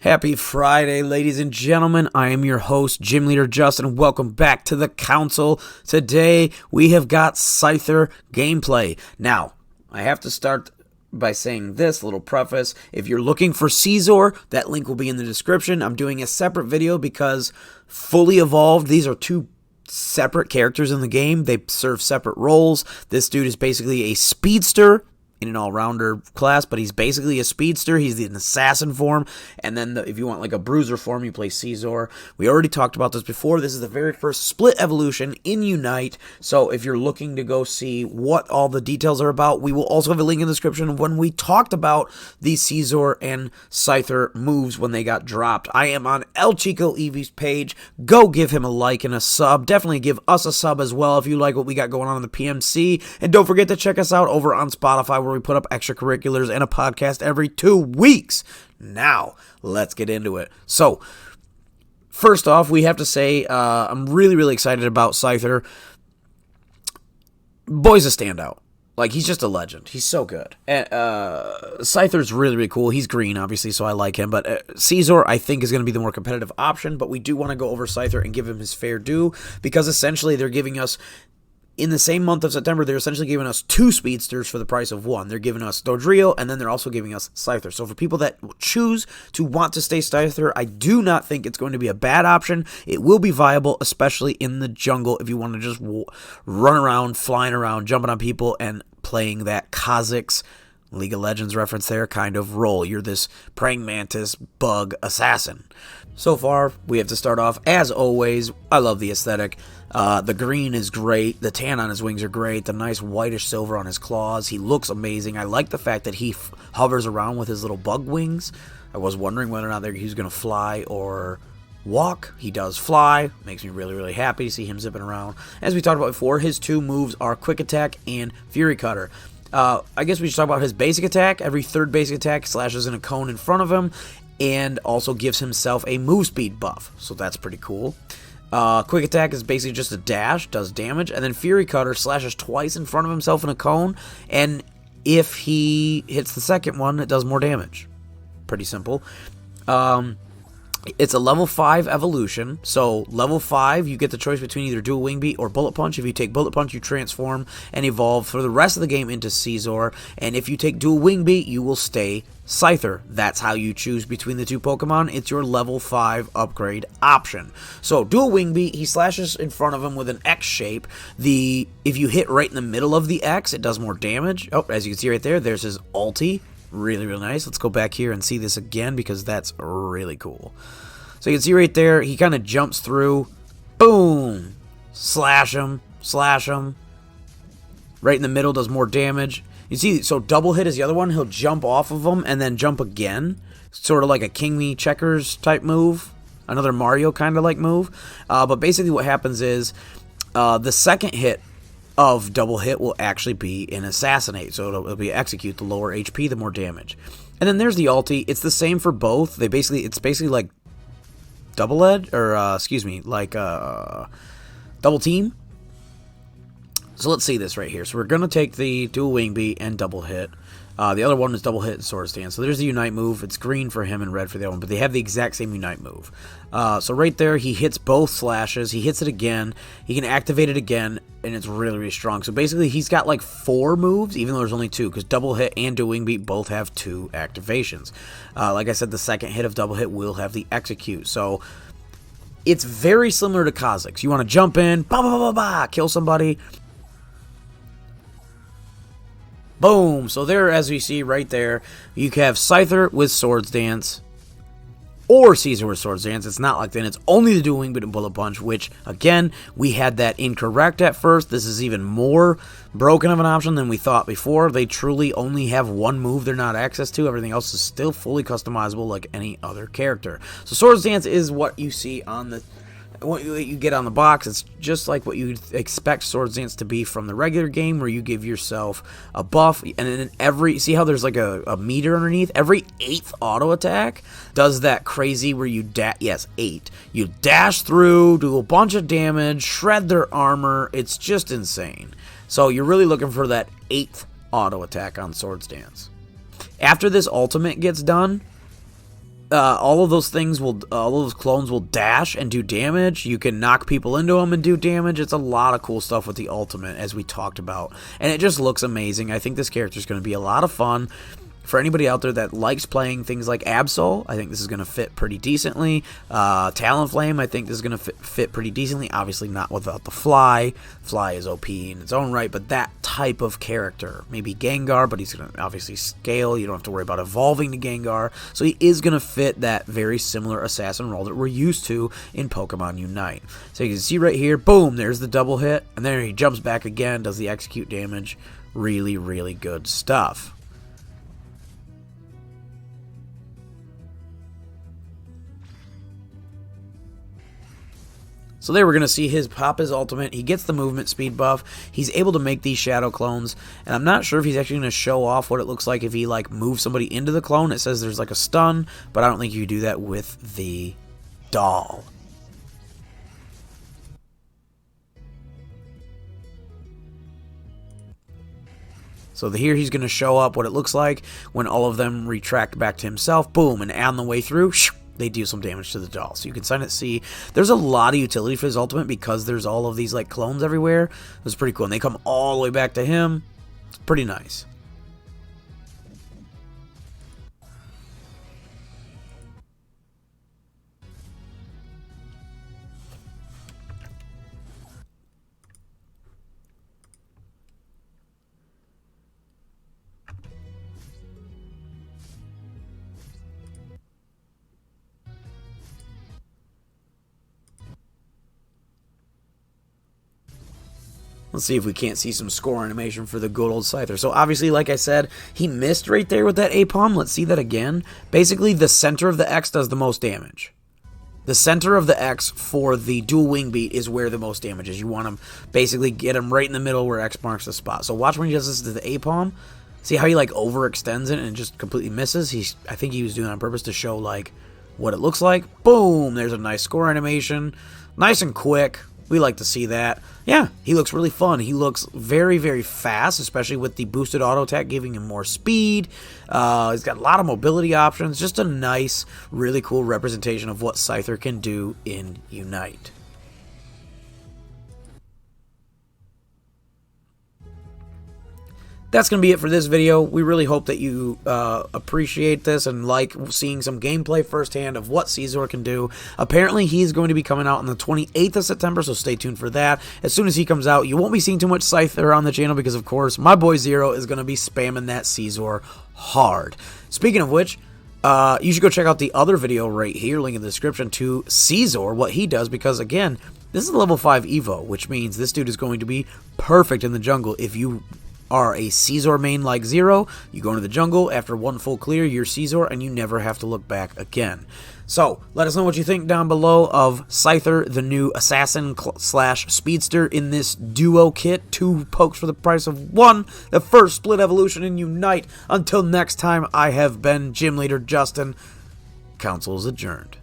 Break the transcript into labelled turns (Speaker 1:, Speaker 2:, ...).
Speaker 1: Happy Friday, ladies and gentlemen. I am your host, Gym Leader Justin. Welcome back to the council. Today, we have got Scyther gameplay. Now, I have to start by saying this little preface. If you're looking for Scyther, that link will be in the description. I'm doing a separate video because fully evolved, these are two separate characters in the game. They serve separate roles. This dude is basically a speedster in an all-rounder class, but he's basically a speedster. He's an assassin form, and then if you want like a bruiser form, you play Scyther. We already talked about this before. This is the very first split evolution in Unite, so if you're looking to go see what all the details are about, we will also have a link in the description when we talked about the Scyther and Scyther moves when they got dropped. I am on El Chico Eevee's page. Go give him a like and a sub. Definitely give us a sub as well if you like what we got going on in the PMC, and don't forget to check us out over on Spotify, where we put up extracurriculars and a podcast every 2 weeks. Now, let's get into it. So, first off, we have to say I'm really excited about Scyther. Boy's a standout. Like, he's just a legend. He's so good. Scyther's really cool. He's green, obviously, so I like him. But Scyther, I think, is going to be the more competitive option. But we do want to go over Scyther and give him his fair due, because essentially they're giving us, in the same month of September, they're essentially giving us 2 speedsters for the price of 1. They're giving us Dodrio, and then they're also giving us Scyther. So for people that choose to want to stay Scyther, I do not think it's going to be a bad option. It will be viable, especially in the jungle, if you want to just run around, flying around, jumping on people, and playing that Kha'Zix, League of Legends reference there, kind of role. You're this praying mantis bug assassin. So far, we have to start off, as always, I love the aesthetic. The green is great. The tan on his wings are great. The nice whitish silver on his claws. He looks amazing. I like the fact that he hovers around with his little bug wings. I was wondering whether or not he was going to fly or walk. He does fly. Makes me really happy to see him zipping around. As we talked about before, his 2 moves are Quick Attack and Fury Cutter. I guess we should talk about his basic attack. Every 3rd basic attack slashes in a cone in front of him, and also gives himself a move speed buff. So that's pretty cool. Quick Attack is basically just a dash, does damage, and then Fury Cutter slashes twice in front of himself in a cone, and if he hits the second one, it does more damage. Pretty simple. It's a level 5 evolution, so level 5, you get the choice between either Dual Wing Beat or Bullet Punch. If you take Bullet Punch, you transform and evolve for the rest of the game into Scyther, and if you take Dual Wing Beat, you will stay Scyther. That's how you choose between the 2 Pokemon. It's your level 5 upgrade option. So, Dual Wing Beat, he slashes in front of him with an X shape. If you hit right in the middle of the X, it does more damage. Oh, as you can see right there, there's his ulti. Really nice. Let's go back here and see this again, because that's really cool. So you can see right there, he kind of jumps through. Boom! Slash him. Right in the middle, does more damage. You see, so double hit is the other one. He'll jump off of them and then jump again. Sort of like a King Me Checkers type move. Another Mario kind of like move. But basically what happens is the second hit of double hit will actually be an assassinate, so it'll be execute. The lower HP, the more damage. And then there's the ulti. It's the same for both. It's basically like double edge, or like double team. So let's see this right here. So we're gonna take the Dual Wing Beat and double hit. The other one is double hit and Sword Stance. So there's the Unite move. It's green for him and red for the other one, but they have the exact same Unite move. So right there, he hits both slashes. He hits it again. He can activate it again, and it's really strong. So basically, he's got like 4 moves, even though there's only 2, because double hit and Dual Wing Beat both have 2 activations. Like I said, the second hit of double hit will have the execute. So it's very similar to Kha'Zix. You want to jump in, kill somebody. Boom! So there, as we see right there, you can have Scyther with Sword Dance, or Scyther with Sword Dance. It's not like that. It's only the Dual Wing Beat and Bullet Punch, which, again, we had that incorrect at first. This is even more broken of an option than we thought before. They truly only have 1 move they're not access to. Everything else is still fully customizable like any other character. So Sword Dance is what you see on the... what you get on the box. It's just like what you'd expect Sword Dance to be from the regular game, where you give yourself a buff, and then see how there's like a meter underneath? Every 8th auto attack does that crazy where you 8. You dash through, do a bunch of damage, shred their armor. It's just insane. So you're really looking for that 8th auto attack on Sword Dance. After this ultimate gets done, all of those things will, all of those clones will dash and do damage. You can knock people into them and do damage. It's a lot of cool stuff with the ultimate, as we talked about, and it just looks amazing. I think this character is going to be a lot of fun. For anybody out there that likes playing things like Absol, I think this is going to fit pretty decently. Talonflame, I think this is going to fit pretty decently. Obviously not without the Fly. Fly is OP in its own right, but that type of character. Maybe Gengar, but he's going to obviously scale. You don't have to worry about evolving to Gengar. So he is going to fit that very similar assassin role that we're used to in Pokemon Unite. So you can see right here, boom, there's the double hit. And then he jumps back again, does the execute damage. Really, really good stuff. So there we're going to see his pop his ultimate. He gets the movement speed buff. He's able to make these shadow clones. And I'm not sure if he's actually going to show off what it looks like if he like moves somebody into the clone. It says there's like a stun, but I don't think you do that with the doll. So here he's going to show up what it looks like when all of them retract back to himself. Boom, and on the way through, they do some damage to the doll. So you can sign it see. There's a lot of utility for his ultimate because there's all of these like clones everywhere. It's pretty cool. And they come all the way back to him. It's pretty nice. Let's see if we can't see some score animation for the good old Scyther. So obviously, like I said, he missed right there with that A-palm. Let's see that again. Basically, the center of the X does the most damage. The center of the X for the dual wing beat is where the most damage is. You want to basically get him right in the middle where X marks the spot. So watch when he does this to the A-palm. See how he like overextends it and just completely misses? I think he was doing it on purpose to show like what it looks like. Boom! There's a nice score animation. Nice and quick. We like to see that. Yeah, he looks really fun. He looks very, very fast, especially with the boosted auto attack giving him more speed. He's got a lot of mobility options. Just a nice, really cool representation of what Scyther can do in Unite. That's going to be it for this video. We really hope that you appreciate this and like seeing some gameplay firsthand of what Scyther can do. Apparently, he's going to be coming out on the 28th of September, so stay tuned for that. As soon as he comes out, you won't be seeing too much Scyther on the channel because, of course, my boy Zero is going to be spamming that Scyther hard. Speaking of which, you should go check out the other video right here, link in the description, to Scyther, what he does, because, again, this is a level 5 Evo, which means this dude is going to be perfect in the jungle if you are a Scyther main like Zero. You go into the jungle, after one full clear, you're Scyther, and you never have to look back again. So, let us know what you think down below of Scyther, the new assassin slash speedster in this duo kit. 2 pokes for the price of 1. The first split evolution in Unite. Until next time, I have been Gym Leader Justin. Council is adjourned.